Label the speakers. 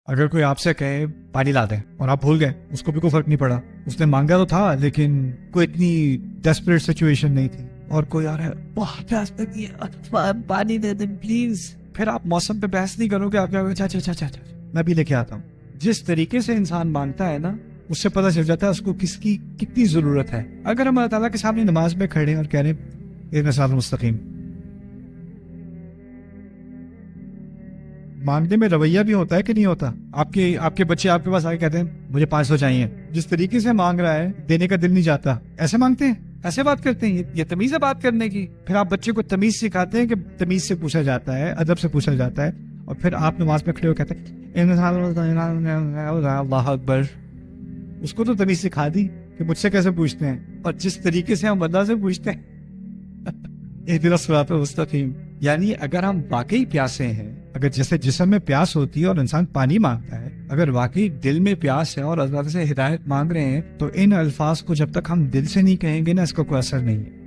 Speaker 1: اگر کوئی آپ سے کہے پانی لا دیں اور آپ بھول گئے، اس کو بھی کوئی فرق نہیں پڑا، اس نے مانگا تو تھا لیکن کوئی اتنی ڈیسپریٹ سچویشن نہیں تھی، اور کوئی آ رہا ہے بہت پیاس لگی ہے پانی دے دیں پلیز، پھر آپ موسم پہ بحث نہیں کرو گے، آپ کیا اچھا میں بھی لے کے آتا ہوں. جس طریقے سے انسان مانگتا ہے نا، اس سے پتہ چل جاتا ہے اس کو کس کی کتنی ضرورت ہے. اگر ہم اللہ تعالیٰ کے سامنے نماز میں کھڑے ہیں اور کہہ رہے ہیں اہدنا الصراط المستقیم، مانگنے میں رویہ بھی ہوتا ہے کہ نہیں ہوتا؟ آپ کے بچے آپ کے پاس آگے کہتے ہیں مجھے 500 چاہیے، جس طریقے سے مانگ رہا ہے دینے کا دل نہیں جاتا. ایسے مانگتے ہیں، ایسے بات کرتے ہیں، یہ تمیز ہے بات کرنے کی. پھر آپ بچے کو تمیز سکھاتے ہیں کہ تمیز سے پوچھا جاتا ہے، ادب سے پوچھا جاتا ہے، اور پھر آپ نماز میں کھڑے ہو کہتے ہیں اللہ اکبر. اس کو تو تمیز سکھا دی کہ مجھ سے کیسے پوچھتے ہیں، اور جس طریقے سے ہم اللہ سے پوچھتے ہیں اہدنا الصراط المستقیم. یعنی اگر ہم واقعی پیاسے ہیں، اگر جیسے جسم میں پیاس ہوتی ہے اور انسان پانی مانگتا ہے، اگر واقعی دل میں پیاس ہے اور اللہ سے ہدایت مانگ رہے ہیں، تو ان الفاظ کو جب تک ہم دل سے نہیں کہیں گے نا، اس کا کوئی اثر نہیں ہے.